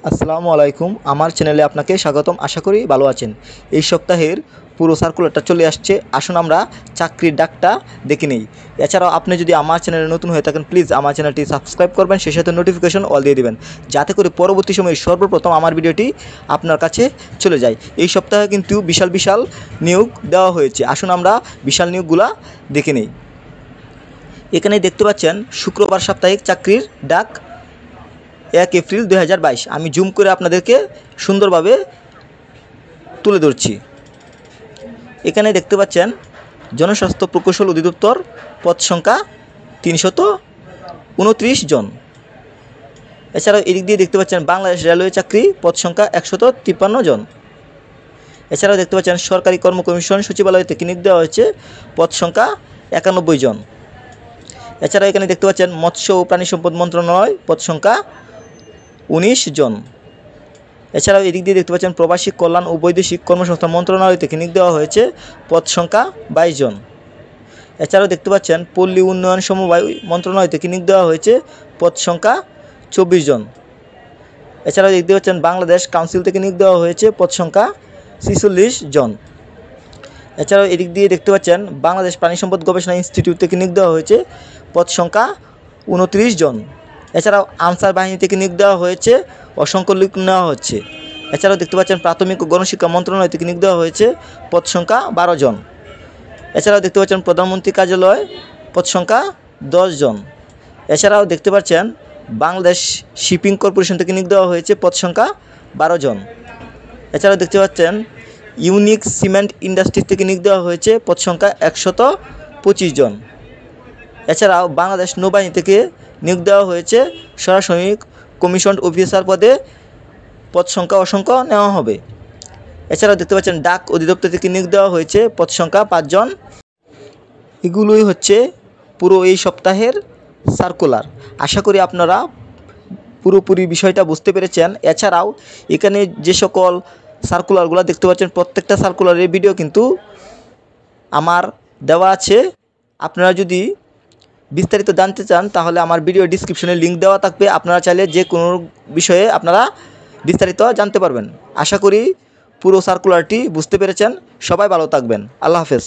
আসসালামু আলাইকুম, আমার চ্যানেলে আপনাকে স্বাগতম। আশা করি ভালো আছেন। এই সপ্তাহের পুরো সার্কুলারটা চলে আসছে, আসুন আমরা চাকরির ডাকটা দেখে নেই। এছাড়াও আপনি যদি আমার চ্যানেলে নতুন হয়ে থাকেন, প্লিজ আমার চ্যানেলটি সাবস্ক্রাইব করবেন, সেই সাথে নোটিফিকেশন অল দিয়ে দেবেন, যাতে করে পরবর্তী সময়ে সর্বপ্রথম আমার ভিডিওটি আপনার কাছে চলে যায়। এই সপ্তাহে কিন্তু বিশাল বিশাল নিয়োগ দেওয়া হয়েছে, আসুন আমরা বিশাল নিয়োগগুলা দেখে নেই। এখানে দেখতে পাচ্ছেন শুক্রবার সাপ্তাহিক চাকরির ডাক 1 এপ্রিল 2022। আমি জুম করে আপনাদেরকে সুন্দরভাবে তুলে ধরছি। এখানে দেখতে পাচ্ছেন জনস্বাস্থ্য প্রকৌশল অধিদপ্তর, পদ সংখ্যা 329 জন। এছাড়াও এদিক দিয়ে দেখতে পাচ্ছেন বাংলাদেশ রেলওয়ে চাকরি, পদ সংখ্যা 153 জন। এছাড়াও দেখতে পাচ্ছেন সরকারি কর্ম কমিশন সচিবালয় থেকে নিয়োগ দেওয়া হয়েছে, পদ সংখ্যা 91 জন। এছাড়াও এখানে দেখতে পাচ্ছেন মৎস্য ও প্রাণী সম্পদ মন্ত্রণালয়, পদ সংখ্যা 19 জন। এছাড়াও এদিক দিয়ে দেখতে পাচ্ছেন প্রবাসী কল্যাণ ও বৈদেশিক কর্মসংস্থান মন্ত্রণালয় থেকে নিয়োগ দেওয়া হয়েছে, পদ সংখ্যা 22 জন। এছাড়াও দেখতে পাচ্ছেন পল্লী উন্নয়ন সমবায় মন্ত্রণালয় থেকে নিয়োগ দেওয়া হয়েছে, পদ সংখ্যা 24 জন। এছাড়াও দেখতে পাচ্ছেন বাংলাদেশ কাউন্সিল থেকে নিয়োগ দেওয়া হয়েছে, পদ সংখ্যা 46 জন। এছাড়াও এদিক দিয়ে দেখতে পাচ্ছেন বাংলাদেশ প্রাণী সম্পদ গবেষণা ইনস্টিটিউট থেকে নিয়োগ দেওয়া হয়েছে, পদ সংখ্যা 29 জন। এছাড়াও আনসার বাহিনী থেকে নিয়োগ দেওয়া হয়েছে, অসংখ্য লোক নেওয়া হচ্ছে। এছাড়াও দেখতে পাচ্ছেন প্রাথমিক ও গণশিক্ষা মন্ত্রণালয় থেকে নিয়োগ দেওয়া হয়েছে, পদ সংখ্যা 12 জন। এছাড়াও দেখতে পাচ্ছেন প্রধানমন্ত্রী কার্যালয়, পদ সংখ্যা 10 জন। এছাড়াও দেখতে পাচ্ছেন বাংলাদেশ শিপিং কর্পোরেশন থেকে নিয়োগ দেওয়া হয়েছে, পদ সংখ্যা 12 জন। এছাড়াও দেখতে পাচ্ছেন ইউনিক সিমেন্ট ইন্ডাস্ট্রি থেকে নিয়োগ দেওয়া হয়েছে, পদ সংখ্যা 125 জন। এছাড়াও বাংলাদেশ নৌবাহিনী থেকে নিয়োগ দেওয়া হয়েছে সরাসরি কমিশন অফিসার পদে, পদ সংখ্যা অসংখ্য নেওয়া হবে। এছাড়াও দেখতে পাচ্ছেন ডাক অধিদপ্তর থেকে নিয়োগ দেওয়া হয়েছে, পদ সংখ্যা 5 জন। এগুলোই হচ্ছে পুরো এই সপ্তাহের সার্কুলার। আশা করি আপনারা পুরোপুরি বিষয়টা বুঝতে পেরেছেন। এছাড়াও এখানে যে সকল সার্কুলারগুলো দেখতে পাচ্ছেন, প্রত্যেকটা সার্কুলারের ভিডিও কিন্তু আমার দেওয়া আছে। আপনারা যদি বিস্তারিত জানতে চান তাহলে আমার ভিডিও ডিসক্রিপশনে লিঙ্ক দেওয়া থাকবে, আপনারা চাইলে যে কোনো বিষয়ে আপনারা বিস্তারিত জানতে পারবেন। আশা করি পুরো সার্কুলারটি বুঝতে পেরেছেন। সবাই ভালো থাকবেন। আল্লাহ হাফেজ।